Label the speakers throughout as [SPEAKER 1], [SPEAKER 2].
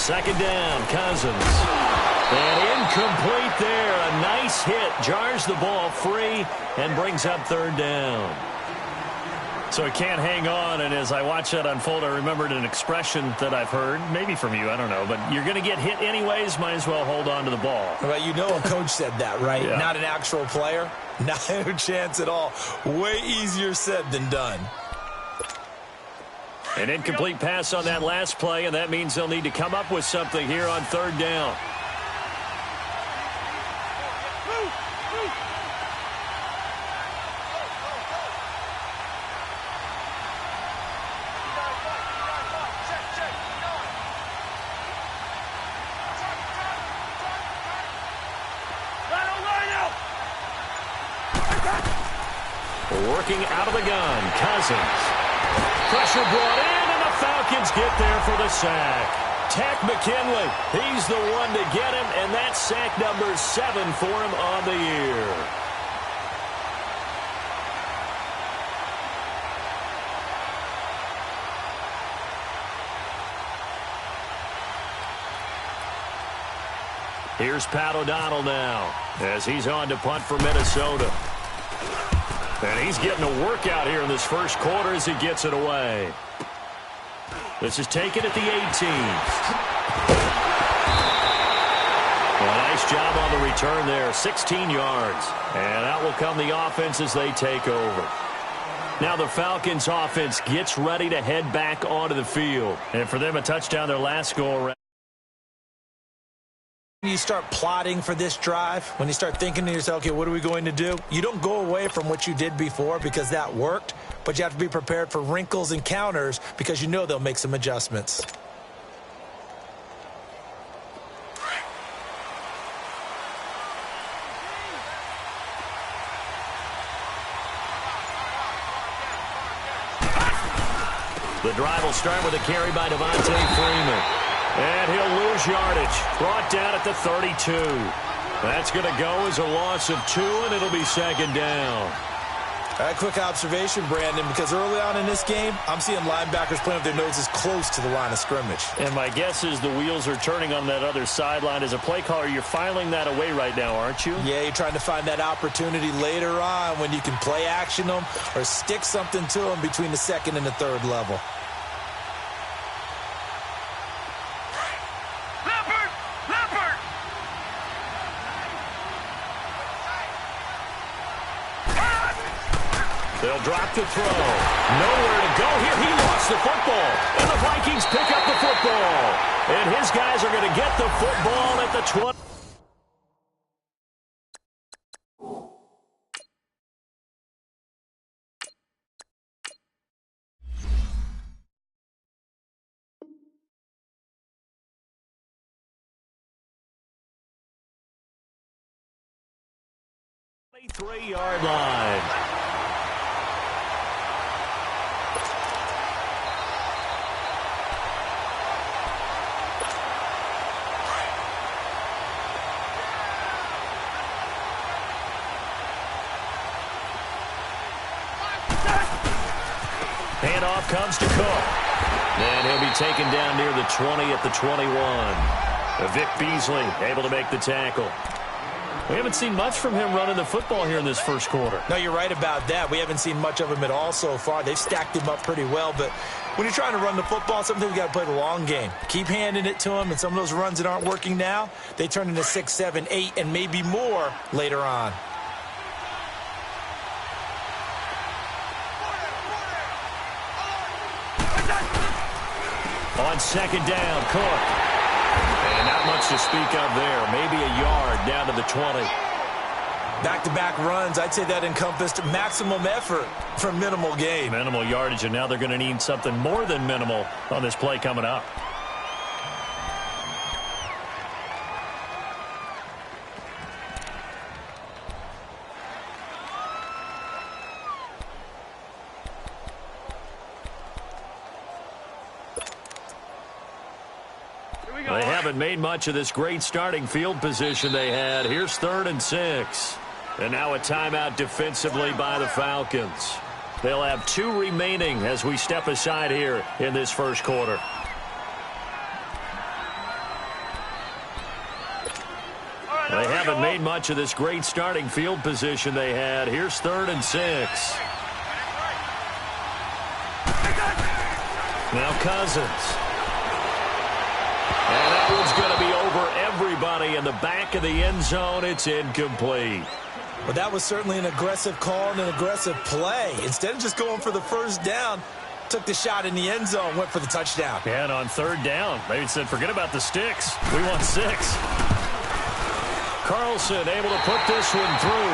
[SPEAKER 1] Second down, Cousins. And incomplete there. A nice hit. Jars the ball free and brings up third down.
[SPEAKER 2] So he can't hang on, and as I watch that unfold, I remembered an expression that I've heard, maybe from you, I don't know, but you're going to get hit anyways, might as well hold on to the ball.
[SPEAKER 3] Well, you know a coach said that, right?
[SPEAKER 2] Yeah.
[SPEAKER 3] Not an actual player. Not a chance at all. Way easier said than done.
[SPEAKER 1] An incomplete pass on that last play, and that means they'll need to come up with something here on third down. Working out of the gun, Cousins. Pressure brought in, and the Falcons get there for the sack. Tack McKinley, he's the one to get him, and that's sack number 7 for him on the year. Here's Pat O'Donnell now, as he's on to punt for Minnesota. And he's getting a workout here in this first quarter as he gets it away. This is taken at the 18. Well, nice job on the return there, 16 yards. And out will come the offense as they take over. Now the Falcons offense gets ready to head back onto the field.
[SPEAKER 2] And for them, a touchdown their last go-around.
[SPEAKER 3] When you start plotting for this drive, when you start thinking to yourself, okay, what are we going to do? You don't go away from what you did before because that worked, but you have to be prepared for wrinkles and counters because you know they'll make some adjustments.
[SPEAKER 1] The drive will start with a carry by Devontae Freeman. And he'll lose yardage. Brought down at the 32. That's going to go as a loss of 2, and it'll be second down.
[SPEAKER 3] A quick observation, Brandon, because early on in this game, I'm seeing linebackers playing with their noses close to the line of scrimmage.
[SPEAKER 2] And my guess is the wheels are turning on that other sideline. As a play caller, you're filing that away right now, aren't you?
[SPEAKER 3] Yeah, you're trying to find that opportunity later on when you can play action them or stick something to them between the second and the third level.
[SPEAKER 1] They'll drop the throw. Nowhere to go here. He lost the football. And the Vikings pick up the football. And his guys are going to get the football at the 20. Three-yard line. Handoff comes to Cook. And he'll be taken down near the 20 at the 21. Vic Beasley able to make the tackle.
[SPEAKER 2] We haven't seen much from him running the football here in this first quarter.
[SPEAKER 3] No, you're right about that. We haven't seen much of him at all so far. They've stacked him up pretty well, but when you're trying to run the football, sometimes you got to play the long game. Keep handing it to him, and some of those runs that aren't working now, they turn into 6, 7, 8, and maybe more later on.
[SPEAKER 1] On second down, Cook. And not much to speak of there. Maybe a yard down to the 20.
[SPEAKER 3] Back-to-back runs, I'd say that encompassed maximum effort for minimal gain.
[SPEAKER 2] Minimal yardage, and now they're going to need something more than minimal on this play coming up.
[SPEAKER 1] They haven't made much of this great starting field position they had. Here's 3rd and 6. And now a timeout defensively by the Falcons. They'll have 2 remaining as we step aside here in this first quarter.
[SPEAKER 2] haven't made much of this great starting field position they had. Here's 3rd and 6. Now Cousins. And that one's going to be over everybody in the back of the end zone. It's incomplete.
[SPEAKER 3] Well, that was certainly an aggressive call and an aggressive play. Instead of just going for the first down, took the shot in the end zone, went for the touchdown.
[SPEAKER 2] And on 3rd down, they said, forget about the sticks. We want 6. Carlson able to put this one through.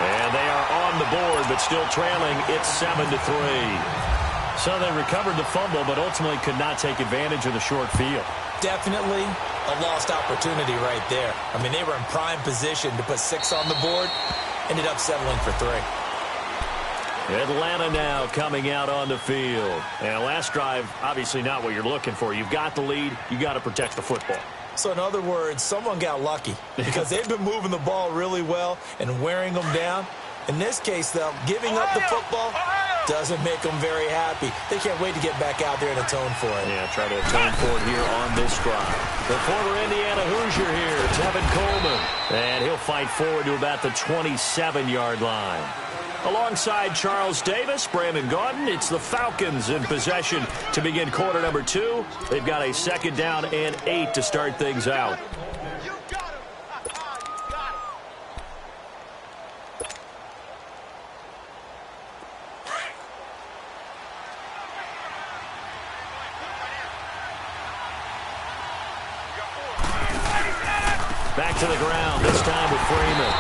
[SPEAKER 2] And they are on the board, but still trailing. It's 7-3. So they recovered the fumble, but ultimately could not take advantage of the short field.
[SPEAKER 3] Definitely a lost opportunity right there. I mean, they were in prime position to put 6 on the board. Ended up settling for 3.
[SPEAKER 2] Atlanta now coming out on the field. And last drive, obviously not what you're looking for. You've got the lead. You got to protect the football.
[SPEAKER 3] So in other words, someone got lucky because they've been moving the ball really well and wearing them down. In this case, though, giving up the football doesn't make them very happy. They can't wait to get back out there and atone for it.
[SPEAKER 2] Yeah, try to atone for it here on this drive. The former Indiana Hoosier here, Tevin Coleman. And he'll fight forward to about the 27-yard line. Alongside Charles Davis, Brandon Gaudin, it's the Falcons in possession to begin quarter number 2. They've got a 2nd down and 8 to start things out. Back to the ground, this time with Freeman.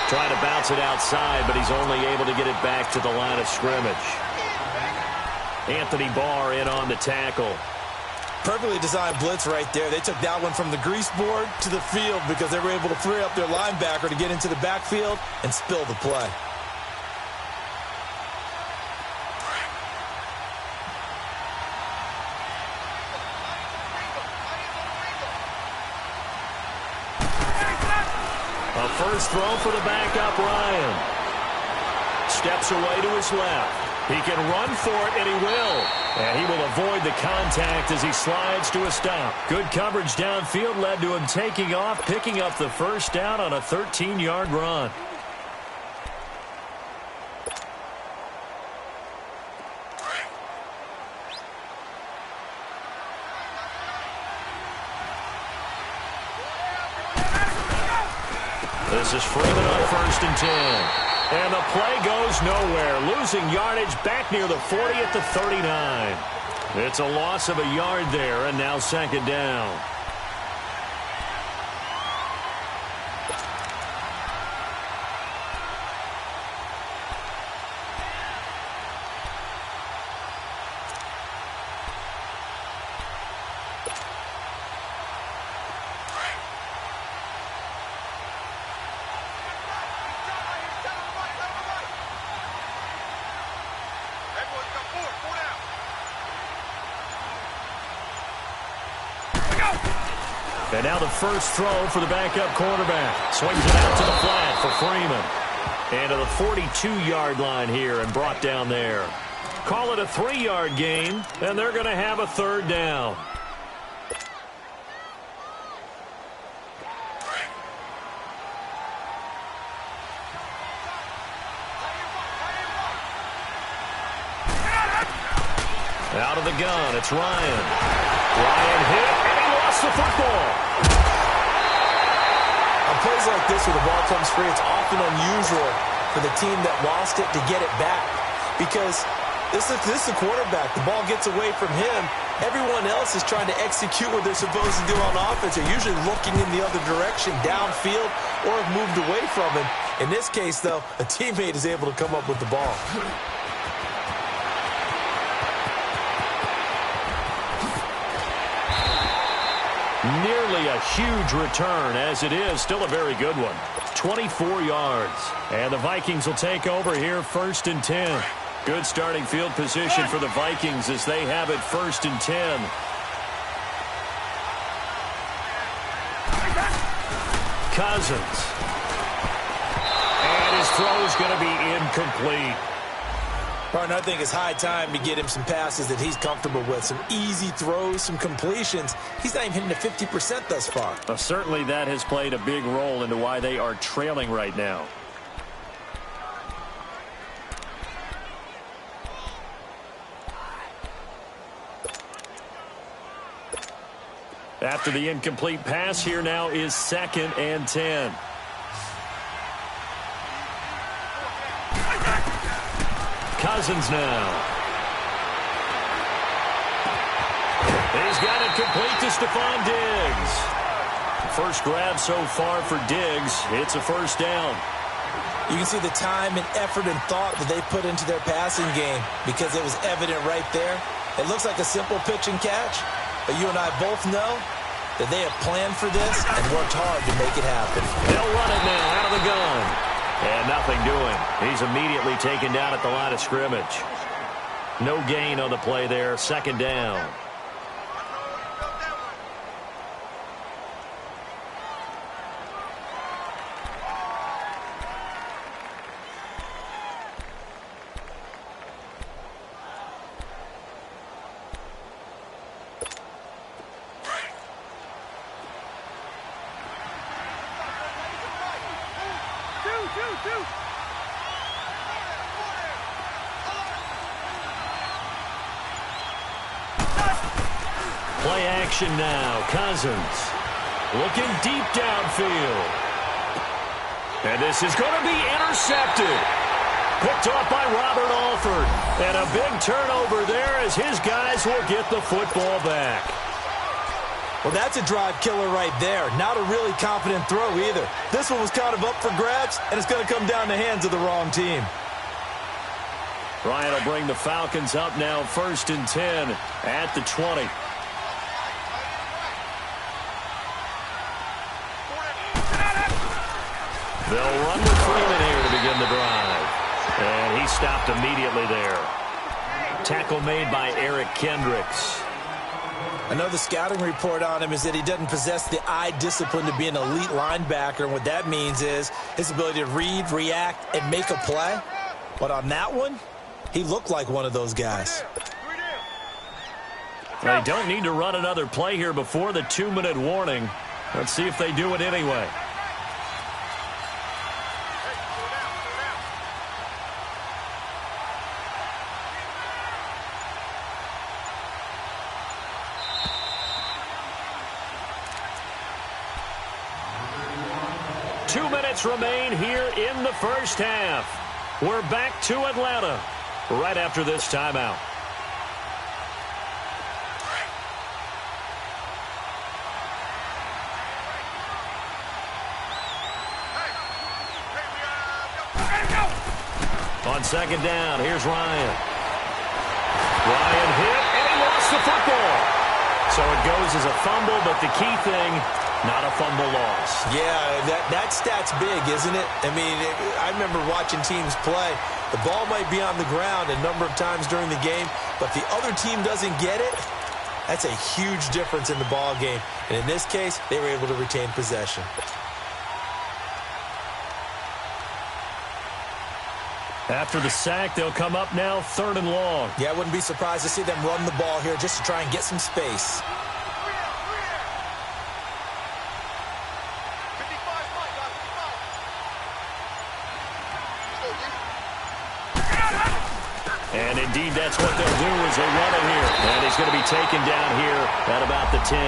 [SPEAKER 2] Trying to bounce it outside, but he's only able to get it back to the line of scrimmage. Anthony Barr in on the tackle.
[SPEAKER 3] Perfectly designed blitz right there. They took that one from the grease board to the field because they were able to free up their linebacker to get into the backfield and spill the play.
[SPEAKER 2] First throw for the backup, Ryan. Steps away to his left. He can run for it, and he will. And he will avoid the contact as he slides to a stop. Good coverage downfield led to him taking off, picking up the first down on a 13-yard run. This is Freeman on 1st and 10. And the play goes nowhere. Losing yardage back near the 40 at the 39. It's a loss of a yard there, and now 2nd down. And now the first throw for the backup quarterback. Swings it out to the flat for Freeman. And to the 42-yard line here and brought down there. Call it a 3-yard gain, and they're going to have a 3rd down. Out of the gun, it's Ryan. Ryan hit, and he lost the football.
[SPEAKER 3] On plays like this where the ball comes free, it's often unusual for the team that lost it to get it back. Because this is the quarterback. The ball gets away from him. Everyone else is trying to execute what they're supposed to do on offense. They're usually looking in the other direction, downfield, or have moved away from him. In this case, though, a teammate is able to come up with the ball.
[SPEAKER 2] Nearly a huge return, as it is still a very good one. 24 yards. And the Vikings will take over here 1st and 10. Good starting field position for the Vikings as they have it 1st and 10. Cousins. And his throw is going to be incomplete.
[SPEAKER 3] Partner, I think it's high time to get him some passes that he's comfortable with, some easy throws, some completions. He's not even hitting to 50% thus far.
[SPEAKER 2] Certainly that has played a big role into why they are trailing right now. After the incomplete pass, here now is 2nd and 10. Cousins now. He's got it complete to Stephon Diggs. First grab so far for Diggs. It's a first down.
[SPEAKER 3] You can see the time and effort and thought that they put into their passing game because it was evident right there. It looks like a simple pitch and catch, but you and I both know that they have planned for this and worked hard to make it happen.
[SPEAKER 2] They'll run it now out of the gun. And nothing doing. He's immediately taken down at the line of scrimmage. No gain on the play there. 2nd down. Play action now. Cousins looking deep downfield. And this is going to be intercepted. Picked off by Robert Alford. And a big turnover there as his guys will get the football back.
[SPEAKER 3] Well, that's a drive killer right there. Not a really confident throw either. This one was kind of up for grabs, and it's going to come down the hands of the wrong team.
[SPEAKER 2] Ryan will bring the Falcons up now 1st and 10 at the 20. They'll run with Freeman here to begin the drive. And he stopped immediately there. Tackle made by Eric Kendricks.
[SPEAKER 3] I know the scouting report on him is that he doesn't possess the eye discipline to be an elite linebacker, and what that means is his ability to read, react, and make a play. But on that one, he looked like one of those guys.
[SPEAKER 2] They don't need to run another play here before the 2-minute warning. Let's see if they do it anyway. Remain here in the first half. We're back to Atlanta right after this timeout. On 2nd down, here's Ryan. Ryan hit, and he lost the football. So it goes as a fumble, but the key thing, not a fumble loss.
[SPEAKER 3] Yeah, that stat's big, isn't it? I mean, I remember watching teams play. The ball might be on the ground a number of times during the game, but the other team doesn't get it. That's a huge difference in the ball game. And in this case, they were able to retain possession.
[SPEAKER 2] After the sack, they'll come up now 3rd and long.
[SPEAKER 3] Yeah, I wouldn't be surprised to see them run the ball here just to try and get some space.
[SPEAKER 2] And indeed, that's what they'll do as they run it here. And he's going to be taken down here at about the 10.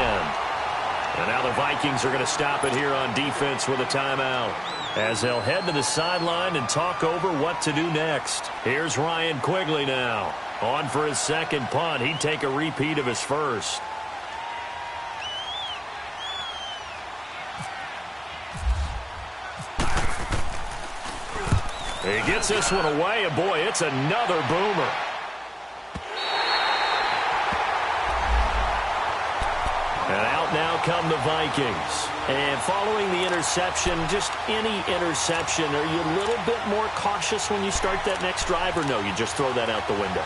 [SPEAKER 2] And now the Vikings are going to stop it here on defense with a timeout, as they'll head to the sideline and talk over what to do next. Here's Ryan Quigley now. On for his 2nd punt. He'd take a repeat of his first. He gets this one away, and boy, it's another boomer. And out now come the Vikings. And following the interception, just any interception, are you a little bit more cautious when you start that next drive, or no, you just throw that out the window?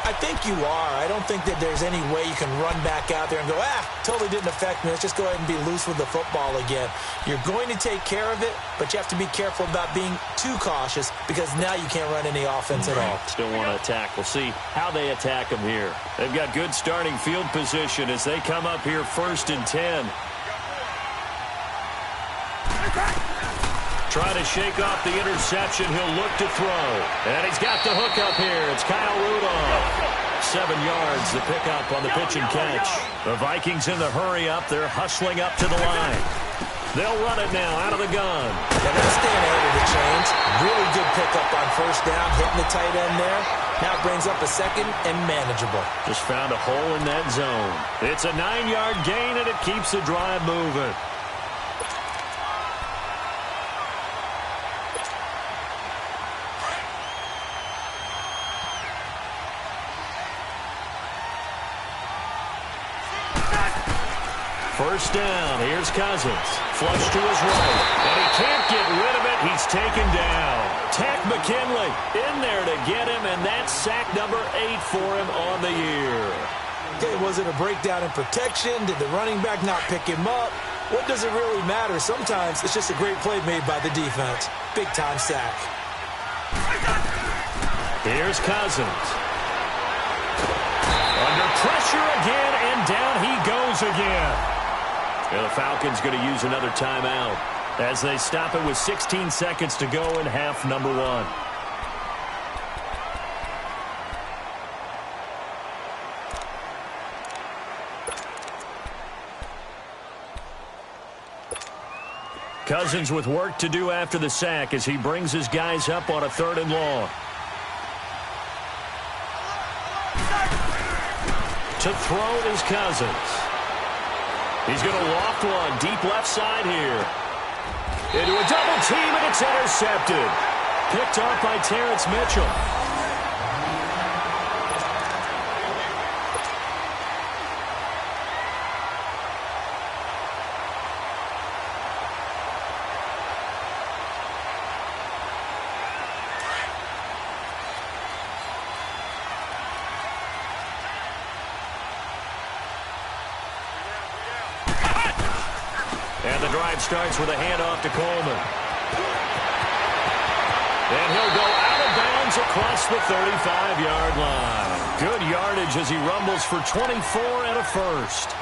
[SPEAKER 3] I think you are. I don't think that there's any way you can run back out there and go, totally didn't affect me. Let's just go ahead and be loose with the football again. You're going to take care of it, but you have to be careful about being too cautious because now you can't run any offense at all.
[SPEAKER 2] Still want to attack. We'll see how they attack them here. They've got good starting field position as they come up here 1st and 10. Trying to shake off the interception. He'll look to throw. And he's got the hook up here. It's Kyle Rudolph. 7 yards, the pickup on the pitch and catch. The Vikings in the hurry up. They're hustling up to the line. They'll run it now out of the gun.
[SPEAKER 3] Yeah, they're staying ahead of the chains. Really good pickup on 1st down, hitting the tight end there. Now it brings up a 2nd and manageable.
[SPEAKER 2] Just found a hole in that zone. It's a 9-yard gain, and it keeps the drive moving. First down, here's Cousins. Flush to his right, and he can't get rid of it. He's taken down. Takk McKinley in there to get him, and that's sack number 8 for him on the year.
[SPEAKER 3] Okay, was it a breakdown in protection? Did the running back not pick him up? What does it really matter? Sometimes it's just a great play made by the defense. Big-time sack.
[SPEAKER 2] Here's Cousins. Under pressure again, and down he goes again. And the Falcons going to use another timeout as they stop it with 16 seconds to go in half number 1. Cousins with work to do after the sack as he brings his guys up on a 3rd and long. To throw is Cousins. He's going to loft one deep left side here. Into a double team, and it's intercepted. Picked off by Terrence Mitchell. And the drive starts with a handoff to Coleman. And he'll go out of bounds across the 35-yard line. Good yardage as he rumbles for 24 and a first.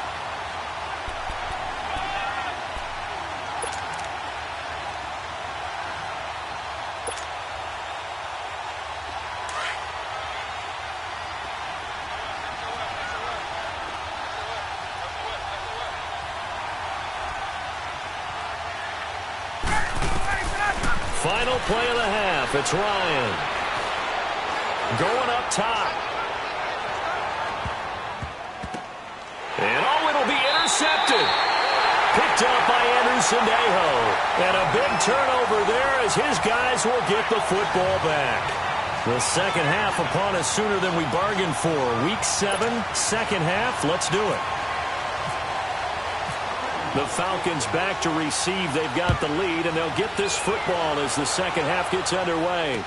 [SPEAKER 2] Final play of the half. It's Ryan. Going up top. And it'll be intercepted. Picked up by Anderson Dejo. And a big turnover there as his guys will get the football back. The second half upon us sooner than we bargained for. Week 7, second half. Let's do it. The Falcons back to receive. They've got the lead, and they'll get this football as the second half gets underway.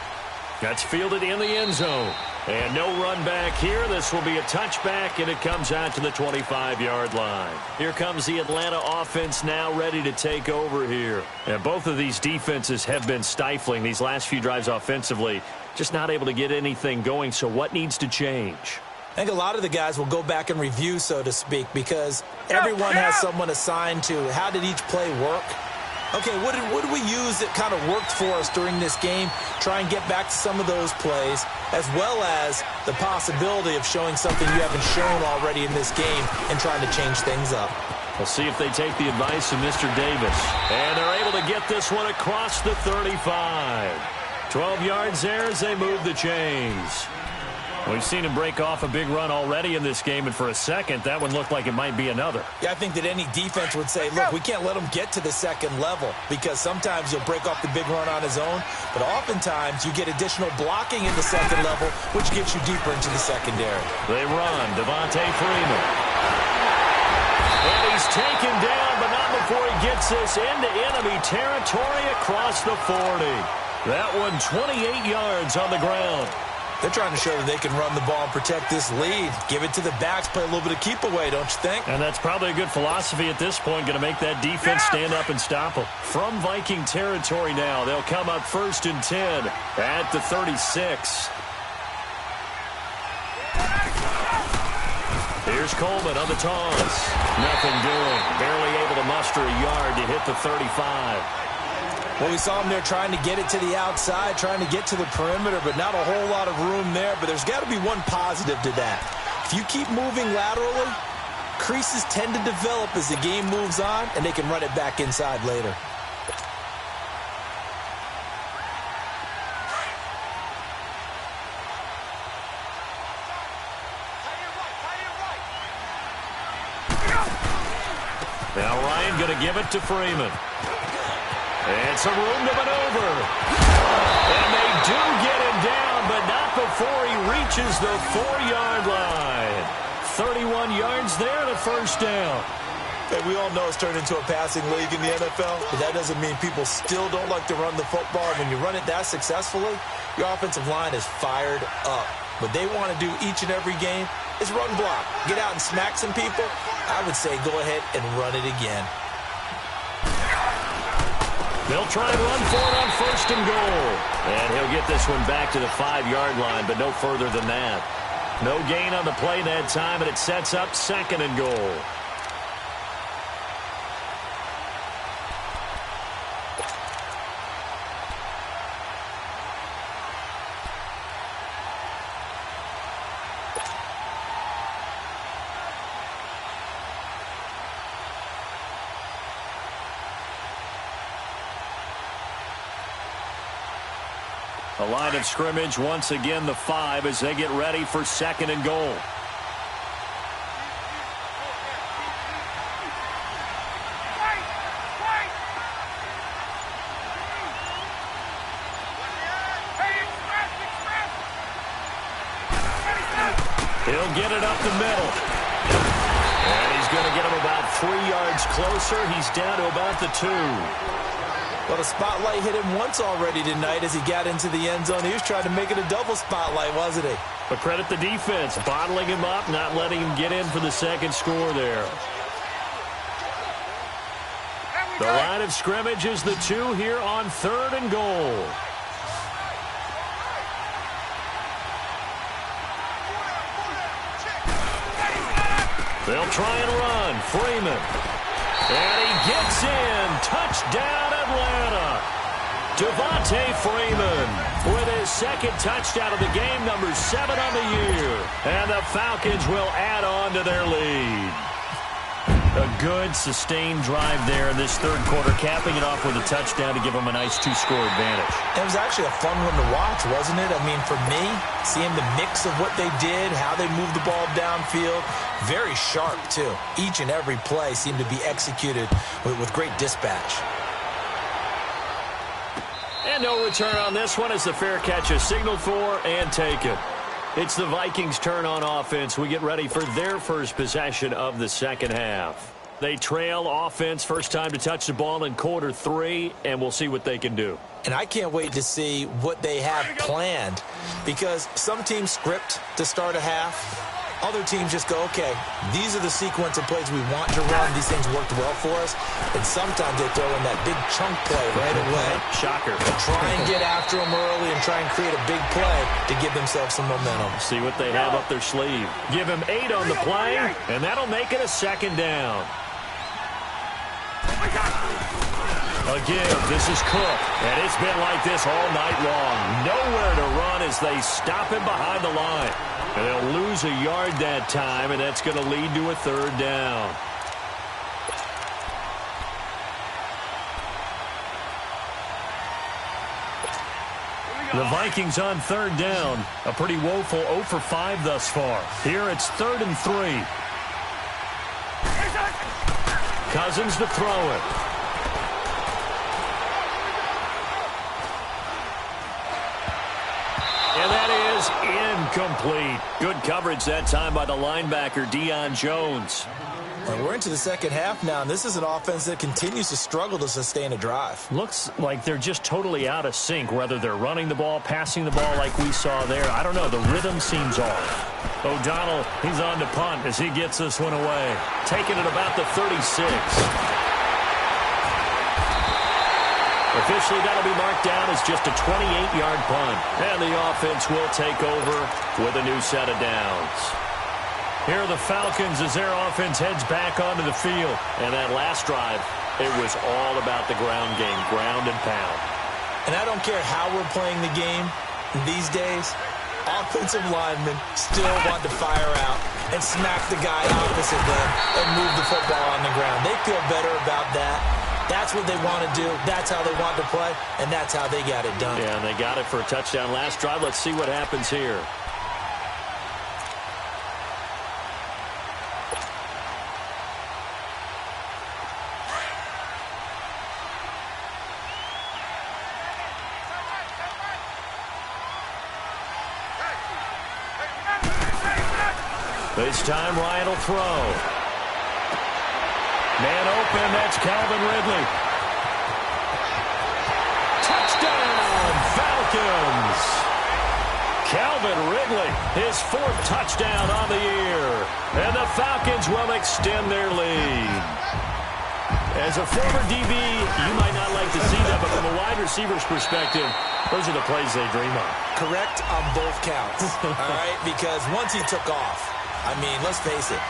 [SPEAKER 2] That's fielded in the end zone. And no run back here. This will be a touchback, and it comes out to the 25-yard line. Here comes the Atlanta offense now ready to take over here. And both of these defenses have been stifling these last few drives offensively. Just not able to get anything going, so what needs to change?
[SPEAKER 3] I think a lot of the guys will go back and review, so to speak, because everyone has someone assigned to how did each play work. Okay, what did we use that kind of worked for us during this game? Try and get back to some of those plays, as well as the possibility of showing something you haven't shown already in this game and trying to change things up.
[SPEAKER 2] We'll see if they take the advice of Mr. Davis. And they're able to get this one across the 35. 12 yards there as they move the chains. We've seen him break off a big run already in this game, and for a second, that one looked like it might be another.
[SPEAKER 3] Yeah, I think that any defense would say, look, we can't let him get to the second level, because sometimes he'll break off the big run on his own, but oftentimes you get additional blocking in the second level, which gets you deeper into the secondary.
[SPEAKER 2] They run. Devontae Freeman. And he's taken down, but not before he gets this into enemy territory across the 40. That one 28 yards on the ground.
[SPEAKER 3] They're trying to show that they can run the ball and protect this lead. Give it to the backs, play a little bit of keep away, don't you think?
[SPEAKER 2] And that's probably a good philosophy at this point, going to make that defense stand up and stop them. From Viking territory now, they'll come up 1st and 10 at the 36. Here's Coleman on the toss. Nothing doing. Barely able to muster a yard to hit the 35.
[SPEAKER 3] Well, we saw him there trying to get it to the outside, trying to get to the perimeter, but not a whole lot of room there. But there's got to be one positive to that. If you keep moving laterally, creases tend to develop as the game moves on, and they can run it back inside later.
[SPEAKER 2] Now Ryan going to give it to Freeman. And some room to maneuver. And they do get him down, but not before he reaches the 4-yard line. 31 yards there and a first down.
[SPEAKER 3] Hey, we all know it's turned into a passing league in the NFL, but that doesn't mean people still don't like to run the football. When you run it that successfully, your offensive line is fired up. What they want to do each and every game is run block. Get out and smack some people. I would say go ahead and run it again.
[SPEAKER 2] They'll try and run for it on 1st and goal. And he'll get this one back to the 5-yard line, but no further than that. No gain on the play that time, and it sets up 2nd and goal. The line of scrimmage once again the 5 as they get ready for 2nd and goal. He'll get it up the middle. And he's going to get him about 3 yards closer. He's down to about the 2.
[SPEAKER 3] Well, the spotlight hit him once already tonight as he got into the end zone. He was trying to make it a double spotlight, wasn't he?
[SPEAKER 2] But credit the defense, bottling him up, not letting him get in for the second score there. The line of scrimmage is the 2 here on 3rd and goal. They'll try and run. Freeman. And he gets in. Touchdown, Atlanta. Devontae Freeman with his 2nd touchdown of the game, number 7 on the year. And the Falcons will add on to their lead. A good, sustained drive there in this 3rd quarter, capping it off with a touchdown to give them a nice 2-score advantage.
[SPEAKER 3] It was actually a fun one to watch, wasn't it? I mean, for me, seeing the mix of what they did, how they moved the ball downfield, very sharp, too. Each and every play seemed to be executed with great dispatch.
[SPEAKER 2] And no return on this one as the fair catch is signaled for and taken. It's the Vikings' turn on offense. We get ready for their first possession of the 2nd half. They trail offense, first time to touch the ball in quarter 3, and we'll see what they can do.
[SPEAKER 3] And I can't wait to see what they have planned, because some teams script to start a half. Other teams just go, okay, these are the sequence of plays we want to run. These things worked well for us. And sometimes they throw in that big chunk play right away.
[SPEAKER 2] Shocker.
[SPEAKER 3] Try and get after them early and try and create a big play to give themselves some momentum.
[SPEAKER 2] See what they have up their sleeve. Give him 8 on the play, and that'll make it a 2nd down. Again, this is Cook, and it's been like this all night long. Nowhere to run as they stop him behind the line. And they'll lose a yard that time, and that's going to lead to a 3rd down. The Vikings on 3rd down. A pretty woeful 0 for 5 thus far. Here it's 3rd and 3. Cousins to throw it. And that is incomplete. Good coverage that time by the linebacker, Deion Jones.
[SPEAKER 3] And we're into the second half now, and this is an offense that continues to struggle to sustain a drive.
[SPEAKER 2] Looks like they're just totally out of sync, whether they're running the ball, passing the ball like we saw there. I don't know. The rhythm seems off. O'Donnell, he's on to punt as he gets this one away. Taking it about the 36. Officially, that'll be marked down as just a 28-yard punt. And the offense will take over with a new set of downs. Here are the Falcons as their offense heads back onto the field. And that last drive, it was all about the ground game, ground and pound.
[SPEAKER 3] And I don't care how we're playing the game these days, offensive linemen still want to fire out and smack the guy opposite them and move the football on the ground. They feel better about that. That's what they want to do. That's how they want to play, and that's how they got it done.
[SPEAKER 2] Yeah, and they got it for a touchdown last drive. Let's see what happens here. This time, Ryan will throw. Man open, that's Calvin Ridley. Touchdown, Falcons! Calvin Ridley, his 4th touchdown on the year. And the Falcons will extend their lead. As a former DB, you might not like to see that, but from a wide receiver's perspective, those are the plays they dream of.
[SPEAKER 3] Correct on both counts, all right? Because once he took off, I mean, let's face it,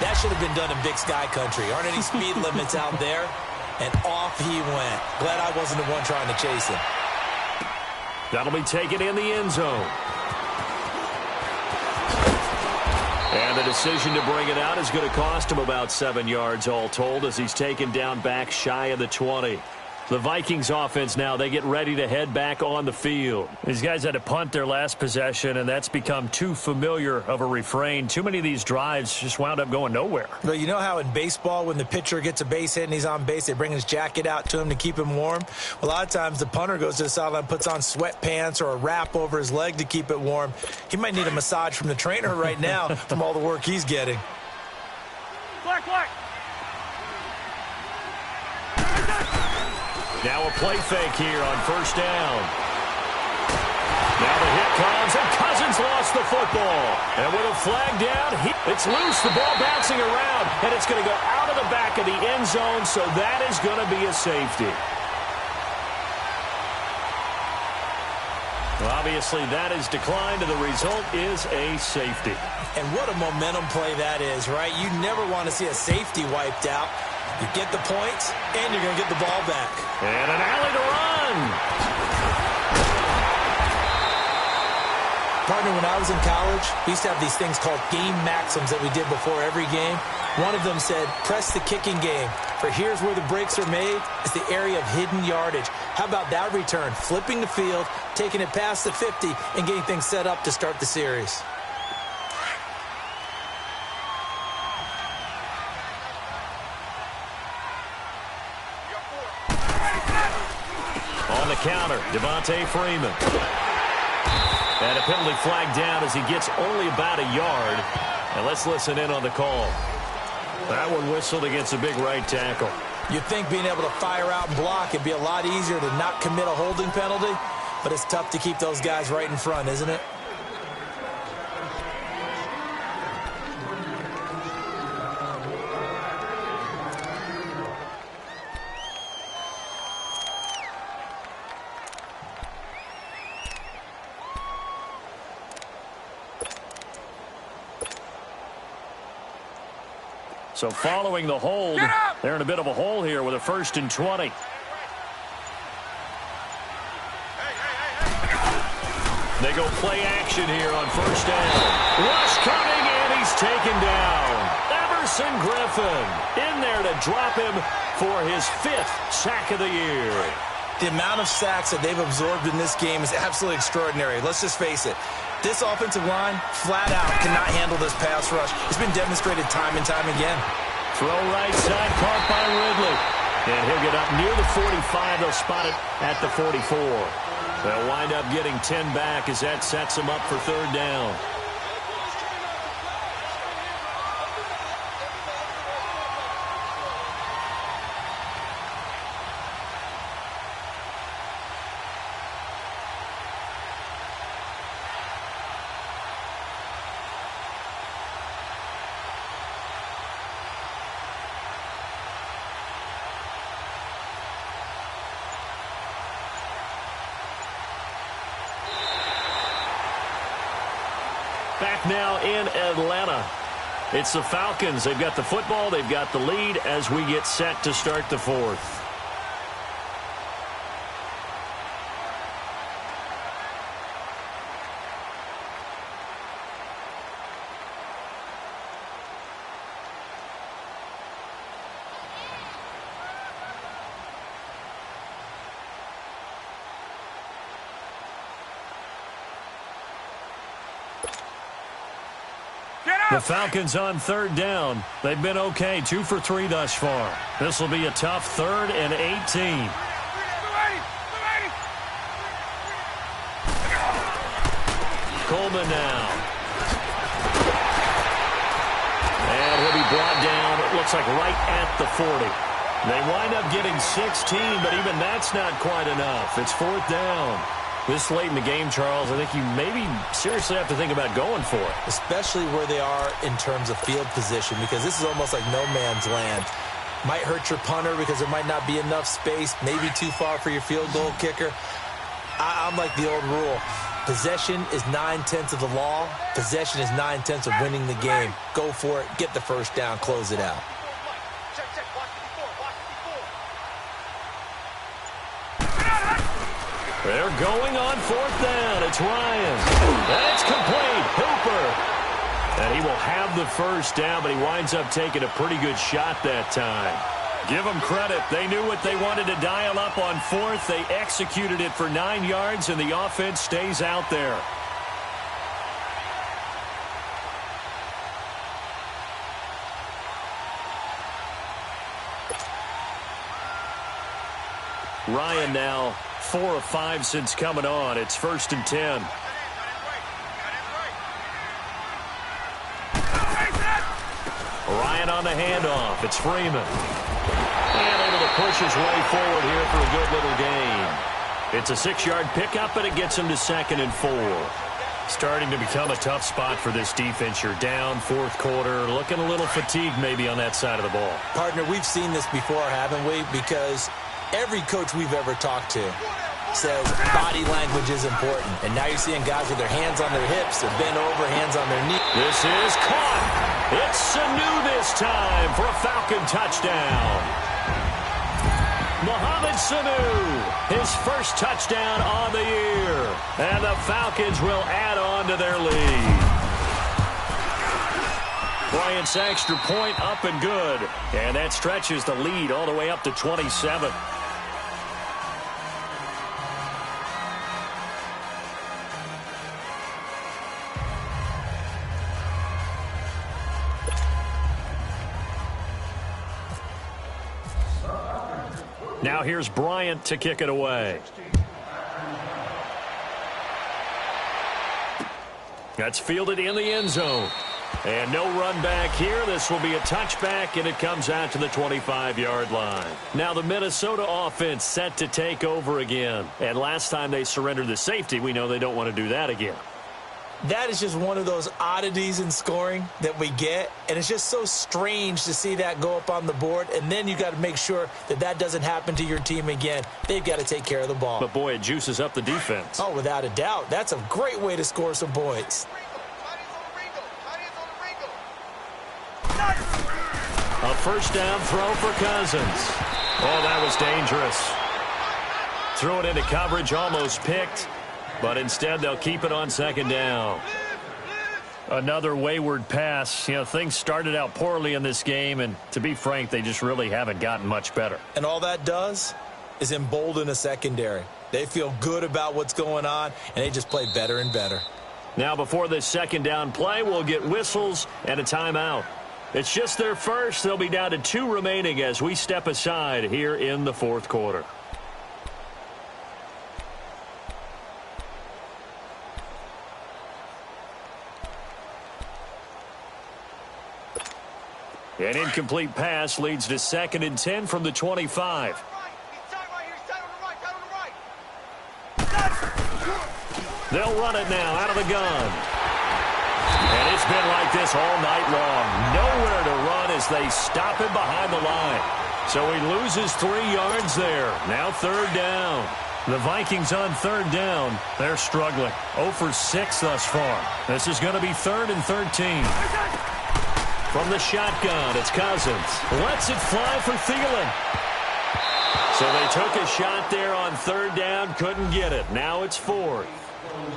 [SPEAKER 3] that should have been done in Big Sky Country. Aren't any speed limits out there? And off he went. Glad I wasn't the one trying to chase him.
[SPEAKER 2] That'll be taken in the end zone. And the decision to bring it out is going to cost him about 7 yards all told as he's taken down back shy of the 20. The Vikings offense now, they get ready to head back on the field. These guys had to punt their last possession, and that's become too familiar of a refrain. Too many of these drives just wound up going nowhere.
[SPEAKER 3] But you know how in baseball, when the pitcher gets a base hit and he's on base, they bring his jacket out to him to keep him warm? Well, a lot of times the punter goes to the sideline, puts on sweatpants or a wrap over his leg to keep it warm. He might need a massage from the trainer right now from all the work he's getting.
[SPEAKER 4] Black.
[SPEAKER 2] Now a play fake here on first down. Now the hit comes, and Cousins lost the football. And with a flag down, it's loose. The ball bouncing around, and it's going to go out of the back of the end zone, so that is going to be a safety. Well, obviously, that is declined, and the result is a safety.
[SPEAKER 3] And what a momentum play that is, right? You never want to see a safety wiped out. You get the points, and you're going to get the ball back.
[SPEAKER 2] And an alley to run.
[SPEAKER 3] Partner, when I was in college, we used to have these things called game maxims that we did before every game. One of them said, press the kicking game. For here's where the breaks are made. It's the area of hidden yardage. How about that return? Flipping the field, taking it past the 50, and getting things set up to start the series.
[SPEAKER 2] On the counter, Devontae Freeman. And a penalty flag down as he gets only about a yard. And let's listen in on the call. That one whistled against a big right tackle.
[SPEAKER 3] You'd think being able to fire out and block it'd be a lot easier to not commit a holding penalty, but it's tough to keep those guys right in front, isn't it?
[SPEAKER 2] So following the hold, they're in a bit of a hole here with a 1st and 20. They go play action here on first down. Rush coming, and he's taken down. Everson Griffin in there to drop him for his 5th sack of the year.
[SPEAKER 3] The amount of sacks that they've absorbed in this game is absolutely extraordinary. Let's just face it. This offensive line, flat out, cannot handle this pass rush. It's been demonstrated time and time again.
[SPEAKER 2] Throw right side, caught by Ridley. And he'll get up near the 45. They'll spot it at the 44. They'll wind up getting 10 back as that sets them up for 3rd down. Back now in Atlanta. It's the Falcons. They've got the football. They've got the lead as we get set to start the fourth. The Falcons on third down. They've been okay, 2 for 3 thus far. This will be a tough 3rd and 18. Coleman now. And he'll be brought down, it looks like right at the 40. They wind up getting 16, but even that's not quite enough. It's 4th down. This late in the game, Charles, I think you maybe seriously have to think about going for it.
[SPEAKER 3] Especially where they are in terms of field position, because this is almost like no man's land. Might hurt your punter because there might not be enough space, maybe too far for your field goal kicker. I'm like the old rule. Possession is 9/10 of the law. Possession is 9/10 of winning the game. Go for it, get the first down, close it out.
[SPEAKER 2] They're going on 4th down. It's Ryan. That's complete. Hooper. And he will have the first down, but he winds up taking a pretty good shot that time. Give them credit. They knew what they wanted to dial up on 4th. They executed it for 9 yards, and the offense stays out there. Ryan now 4 of 5 since coming on. It's 1st and 10. Ryan on the handoff. It's Freeman. And able to push his way forward here for a good little gain. It's a 6-yard pickup, and it gets him to 2nd and 4. Starting to become a tough spot for this defense. You're down 4th quarter. Looking a little fatigued maybe on that side of the ball.
[SPEAKER 3] Partner, we've seen this before, haven't we? Because every coach we've ever talked to says body language is important. And now you're seeing guys with their hands on their hips, they're bent over, hands on their knees.
[SPEAKER 2] This is caught. It's Sanu this time for a Falcon touchdown. Mohamed Sanu, his first touchdown on the year. And the Falcons will add on to their lead. Bryant's extra point up and good. And that stretches the lead all the way up to 27. Now here's Bryant to kick it away. That's fielded in the end zone. And no run back here. This will be a touchback, and it comes out to the 25-yard line. Now the Minnesota offense set to take over again. And last time they surrendered the safety, we know they don't want to do that again.
[SPEAKER 3] That is just one of those oddities in scoring that we get, and it's just so strange to see that go up on the board, and then you got to make sure that that doesn't happen to your team again. They've got to take care of the ball.
[SPEAKER 2] But, boy, it juices up the defense.
[SPEAKER 3] Oh, without a doubt. That's a great way to score some points.
[SPEAKER 2] A first down throw for Cousins. Oh, that was dangerous. Threw it into coverage, almost picked. But instead, they'll keep it on 2nd down. Another wayward pass. You know, things started out poorly in this game, and to be frank, they just really haven't gotten much better.
[SPEAKER 3] And all that does is embolden a secondary. They feel good about what's going on, and they just play better and better.
[SPEAKER 2] Now, before this 2nd down play, we'll get whistles and a timeout. It's just their first. They'll be down to 2 remaining as we step aside here in the 4th quarter. An incomplete pass leads to 2nd and 10 from the 25. They'll run it now out of the gun. And it's been like this all night long. Nowhere to run as they stop him behind the line. So he loses 3 yards there. Now 3rd down.
[SPEAKER 1] The Vikings on third down. They're struggling. 0 for 6 thus far. This is going to be 3rd and 13. From the shotgun, it's Cousins. Lets it fly for Thielen. So they took a shot there on third down, couldn't get it. Now it's 4th.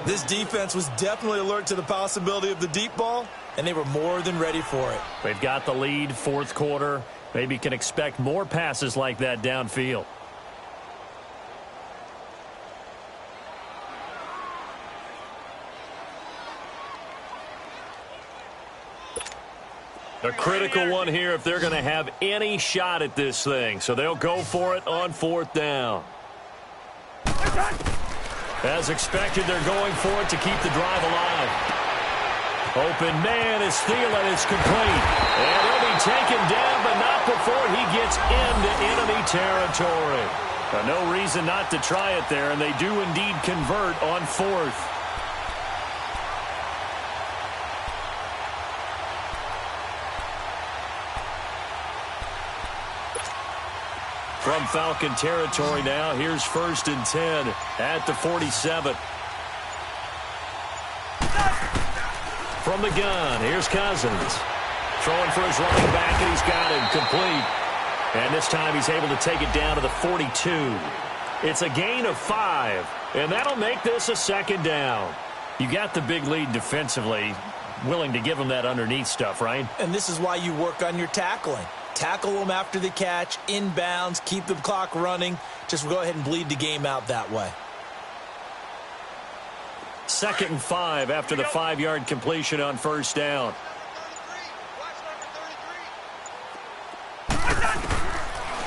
[SPEAKER 3] This defense was definitely alert to the possibility of the deep ball, and they were more than ready for it.
[SPEAKER 1] They've got the lead, 4th quarter. Maybe can expect more passes like that downfield. A critical one here if they're going to have any shot at this thing. So they'll go for it on 4th down. As expected, they're going for it to keep the drive alive. Open man is Thielen. It's complete. And he'll be taken down, but not before he gets into enemy territory. No reason not to try it there, and they do indeed convert on 4th. From Falcon territory now, here's 1st and 10 at the 47. From the gun, here's Cousins. Throwing for his running back, and he's got him complete. And this time he's able to take it down to the 42. It's a gain of 5, and that'll make this a 2nd down. You got the big lead defensively, willing to give him that underneath stuff, right?
[SPEAKER 3] And this is why you work on your tackling. Tackle them after the catch, inbounds, keep the clock running. Just go ahead and bleed the game out that way.
[SPEAKER 1] 2nd and 5 after the 5-yard completion on 1st down.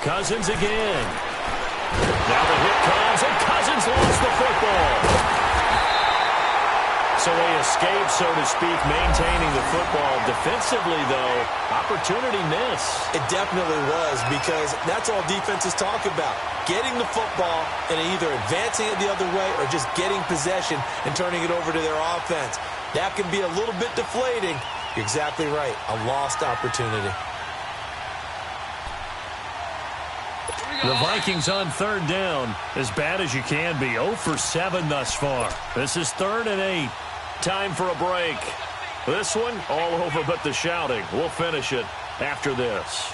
[SPEAKER 1] Cousins again. Now the hit comes, and Cousins lost the football. So they escape, so to speak, maintaining the football. Defensively, though, opportunity miss.
[SPEAKER 3] It definitely was, because that's all defenses talk about. Getting the football and either advancing it the other way or just getting possession and turning it over to their offense. That can be a little bit deflating. You're exactly right. A lost opportunity.
[SPEAKER 1] The Vikings on 3rd down, as bad as you can be. 0 for 7 thus far. This is 3rd and 8. Time for a break. This one, all over but the shouting. We'll finish it after this.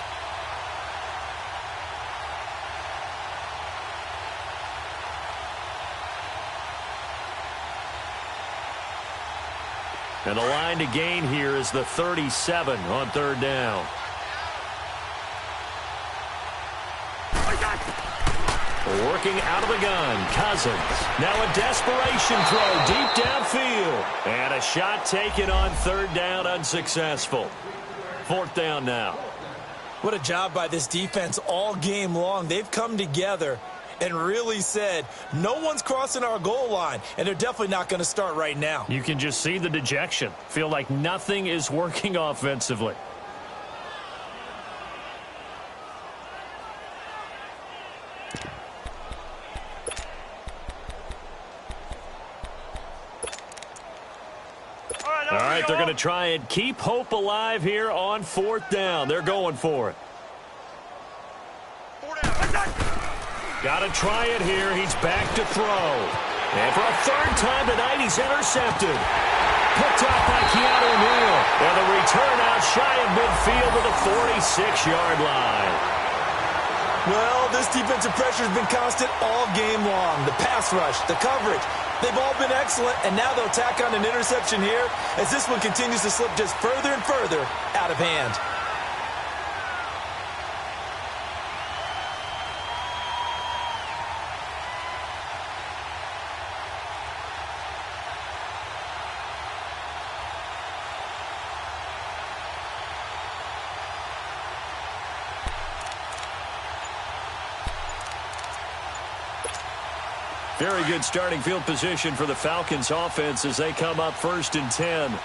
[SPEAKER 1] And the line to gain here is the 37 on 3rd down. Working out of the gun, Cousins. Now a desperation throw deep downfield. And a shot taken on 3rd down, unsuccessful. 4th down now.
[SPEAKER 3] What a job by this defense all game long. They've come together and really said, no one's crossing our goal line, and they're definitely not going to start right now.
[SPEAKER 1] You can just see the dejection. Feel like nothing is working offensively. All right, they're going to try and keep hope alive here on 4th down. They're going for it. Got to try it here. He's back to throw. And for a 3rd time tonight, he's intercepted. Picked off by Keanu Neal. And the return out shy of midfield to the 46-yard line.
[SPEAKER 3] Well, this defensive pressure has been constant all game long. The pass rush, the coverage, they've all been excellent, and now they'll tack on an interception here as this one continues to slip just further and further out of hand.
[SPEAKER 1] Very good starting field position for the Falcons offense as they come up 1st and 10.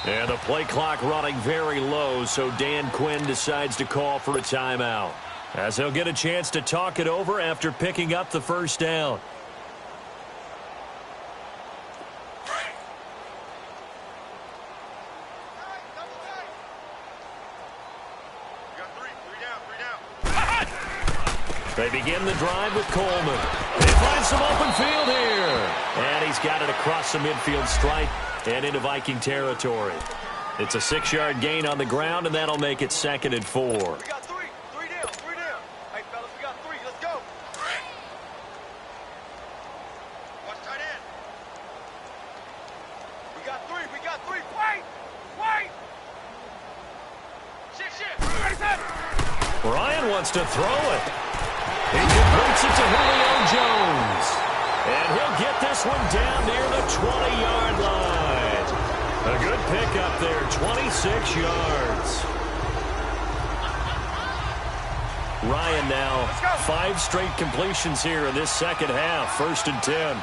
[SPEAKER 1] And the play clock running very low, so Dan Quinn decides to call for a timeout, as he'll get a chance to talk it over after picking up the 1st down.
[SPEAKER 2] They begin the drive with Coleman. He finds some open field here. And he's got it across the midfield stripe and into Viking territory. It's a 6-yard gain on the ground, and that'll make it 2nd and 4.
[SPEAKER 4] We got three. Three down. Hey, fellas, we got 3. Let's go. Watch tight end. We got 3. Wait. Shit. Ready, set.
[SPEAKER 2] Ryan wants to throw it. He completes it to Julio Jones. And he'll get this one down near the 20-yard line. A good pickup there, 26 yards. Ryan now 5 straight completions here in this second half, 1st and 10.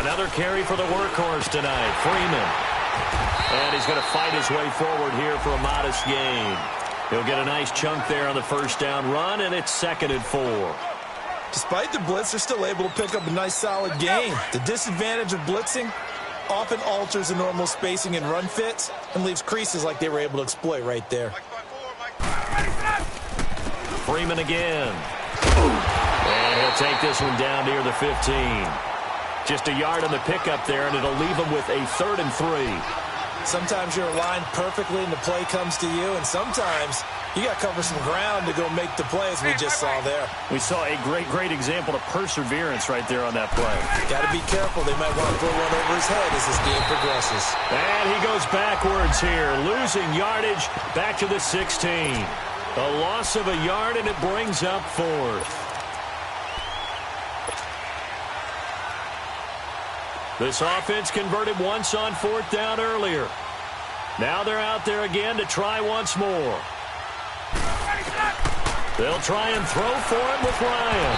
[SPEAKER 2] Another carry for the workhorse tonight, Freeman. And he's going to fight his way forward here for a modest gain. He'll get a nice chunk there on the 1st down run, and it's 2nd and 4.
[SPEAKER 3] Despite the blitz, they're still able to pick up a nice solid gain. The disadvantage of blitzing often alters the normal spacing and run fits and leaves creases like they were able to exploit right there.
[SPEAKER 2] Freeman again. And he'll take this one down near the 15. Just a yard on the pickup there, and it'll leave him with a 3rd and 3.
[SPEAKER 3] Sometimes you're aligned perfectly and the play comes to you, and sometimes you got to cover some ground to go make the play, as we just saw there.
[SPEAKER 1] We saw a great example of perseverance right there on that play.
[SPEAKER 3] Got to be careful. They might want to put one over his head as this game progresses.
[SPEAKER 2] And he goes backwards here, losing yardage back to the 16. A loss of a yard, and it brings up 4th. This offense converted once on 4th down earlier. Now they're out there again to try once more. They'll try and throw for it with Ryan.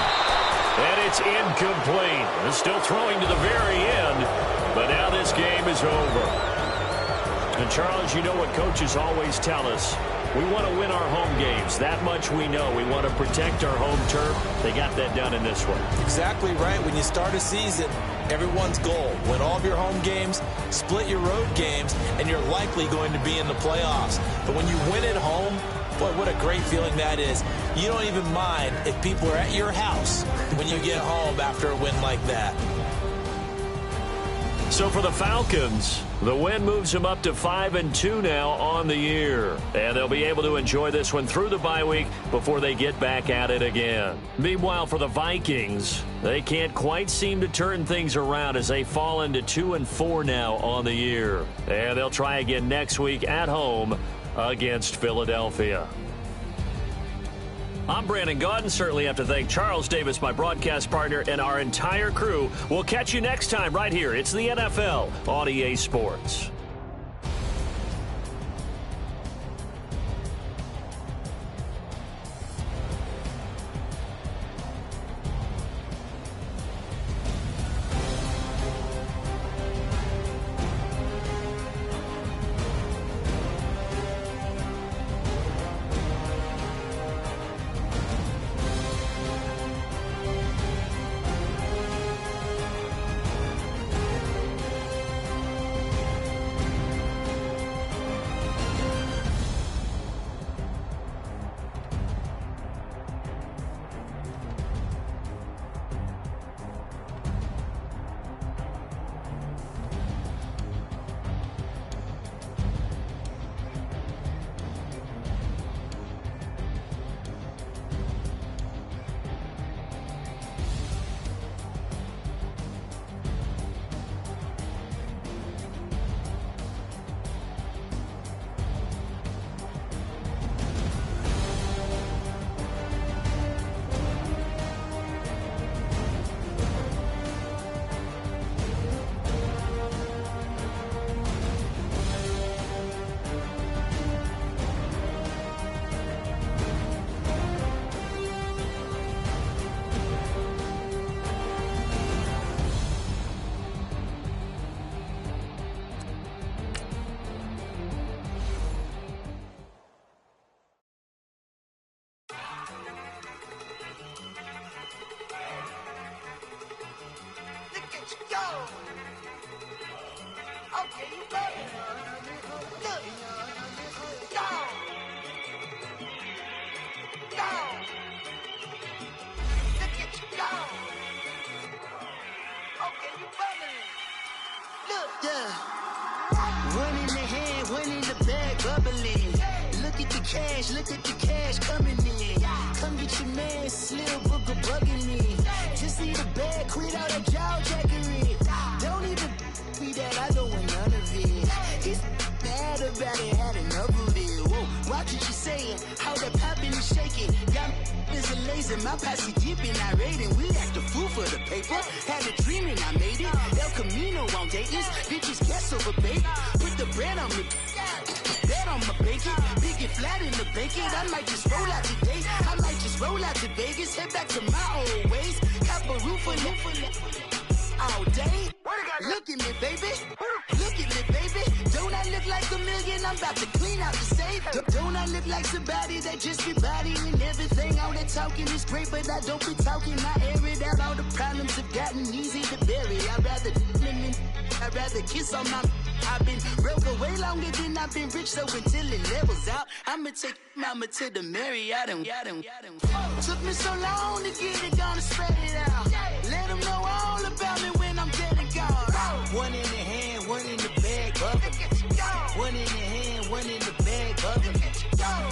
[SPEAKER 2] And it's incomplete. They're still throwing to the very end, but now this game is over. And Charles, you know what coaches always tell us. We want to win our home games. That much we know. We want to protect our home turf. They got that done in this one.
[SPEAKER 3] Exactly right. When you start a season, everyone's goal: win all of your home games, split your road games, and you're likely going to be in the playoffs. But when you win at home, boy, what a great feeling that is. You don't even mind if people are at your house when you get home after a win like that.
[SPEAKER 2] So for the Falcons, the win moves them up to 5-2 now on the year. And they'll be able to enjoy this one through the bye week before they get back at it again. Meanwhile, for the Vikings, they can't quite seem to turn things around as they fall into 2-4 now on the year. And they'll try again next week at home against Philadelphia. I'm Brandon Gaudin. Certainly have to thank Charles Davis, my broadcast partner, and our entire crew. We'll catch you next time right here. It's the NFL on EA Sports.
[SPEAKER 5] Okay, you got it. Look. One in the hand, one in the bag, bubbling. Look at the cash coming in. Come get your man, Slim Booker bugging me. Just need a bag, quit all that jaw jackery. Don't even be that, I don't want none of it. He's mad about it, had enough of it. Whoa, watch what you saying, how that poppin' and shaking. Got is a laser, my posse deep and I raiding. We act a fool for the paper. Had a dream and I made it. El Camino on Dayton's, bitches guess over bait. Put the bread on me, bet on my bacon. Big and flat in the bacon. I might just roll out today. I might just roll out to Vegas. Head back to my old ways. Cop a roof for all day. Look at me, baby. Look at me, baby. Don't I look like a million? I'm about to clean out the safe. Don't I look like somebody that just be bodying everything? All that talking is great, but I don't be talking. I air it out. All the problems have gotten easy to bury. I'd rather kiss on my. I've been broke way longer than I've been rich, so until it levels out, I'ma take mama to the Marriott. Took me so long to get it, gonna spread it out. Let them know all about me when I'm dead and gone. One in the hand, one in the bag, bubbling. One in the hand, one in the bag, bubbling.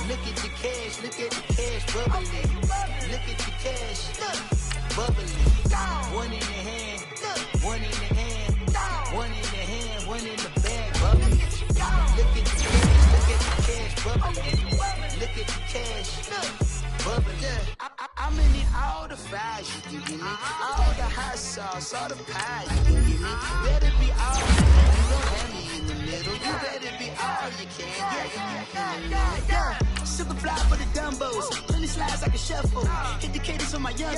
[SPEAKER 5] Look at the cash, bubbling. Look at the cash, bubbling. One in the hand, one in the hand, one in the hand, one in the bag, bubbling. Look at the cash, bubbling. Look at the cash, bubbling. I'm gonna need all the fries you can give me, all the hot sauce, all the pie you can give me. Better be all you can. You don't have me in the middle. You better be all you can. Yeah. Super fly for the dumbos. Plenty slides like a shuffle. Hit the cadence on my young.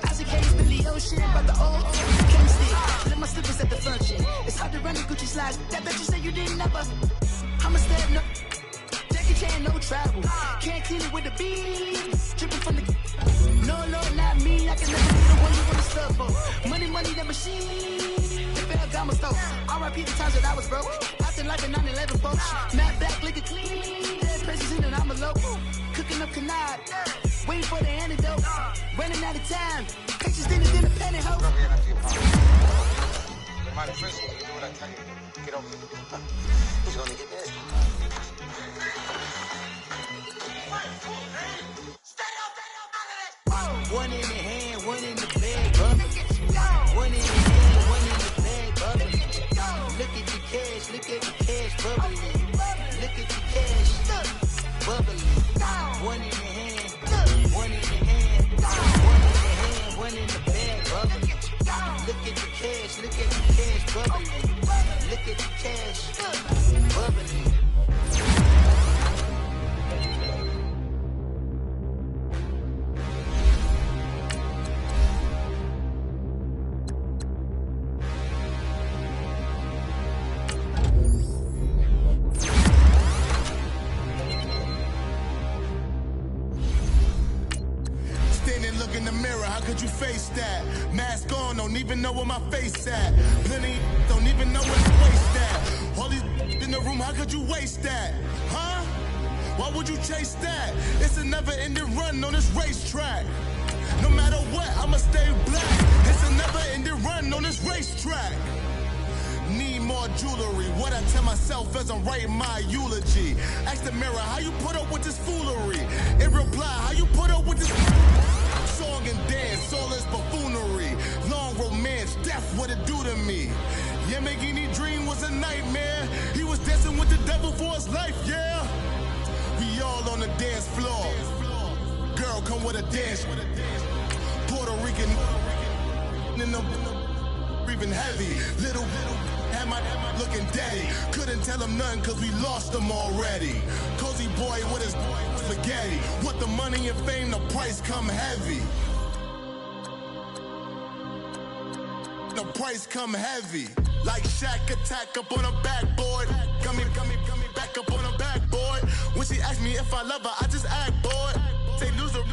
[SPEAKER 5] Isaac Hayes, Billy Ocean, but the old can't stick. Let my slippers at the function. It's hard to run the Gucci slides. That bet you say you didn't never. I'ma step no. Jackie Chan, no travel. Can't clean it with the beat. Dripping from the. No, Lord, not me. I can never be the one you wanna stuff for. Money, the machine. The bell got my stove. R.I.P. the times that I was broke. Acting like a 9/11 folks. Matte black, liquor clean. Dead presses in and I'm a local. Cooking up canard. Waiting for the antidote. Running out of time. Pictures in the pantyhose.
[SPEAKER 4] My prison, you do what I tell you. Get over here. Who's gonna get this?
[SPEAKER 5] One in the hand, one in the bag, bubbling. One in the hand, one in the bag, bubbling. Look at the cash, bubbling. Look at the cash, bubbling. One in the hand, one in the hand, one in the hand, one in the bag, bubbling. Look at the cash, bubbling. Look at the cash, bubbling.
[SPEAKER 6] Look in the mirror, how could you face that? Mask on, don't even know where my face at. Plenty don't even know where to waste that. All these in the room, how could you waste that? Huh? Why would you chase that? It's a never-ending run on this racetrack. No matter what, I'ma stay black. It's a never-ending run on this racetrack. Need more jewelry, what I tell myself as I'm writing my eulogy. Ask the mirror, how you put up with this foolery? In reply, how you put up with this song and dance, all this buffoonery. Long romance, death, what it do to me? Yamagini dream was a nightmare. He was dancing with the devil for his life, yeah. We all on the dance floor. Girl, come with a dance. Puerto Rican in the breathing heavy. Little had my looking daddy. Couldn't tell him nothing cause we lost him already. Cozy boy with his spaghetti. What the money and fame, the price come heavy. The price come heavy. Like Shaq attack up on a backboard. Gummy, back up on a backboard. When she asked me if I love her, I just act bored. Say loser,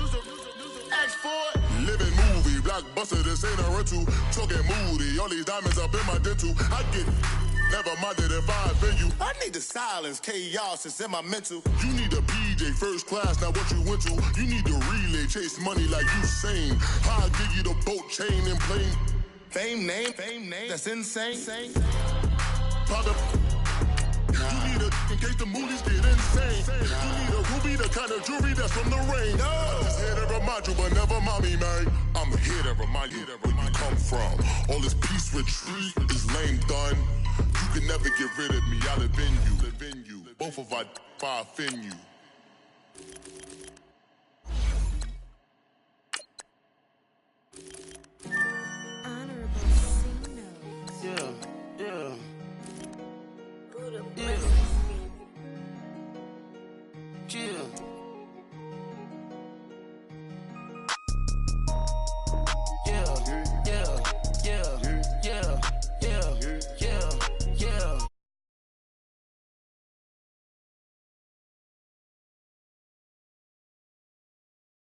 [SPEAKER 6] ask for it. Living movie, blockbuster, this ain't a rental. Talking moody, all these diamonds up in my dental. I get never minded if I offend you. I need the silence, chaos is in my mental. You need a PJ, first class, not what you went to. You need the relay, chase money like you sane. I'll give you the boat, chain, and plane. Fame name, that's insane. Private, You need a in case the movies get insane. You need a ruby, the kind of jewelry that's from the rain. I'm just here to remind you, but never mommy, man. I'm here to remind you where you come from. All this peace retreat is lame done. You can never get rid of me. I live in you. Both of our fire in you.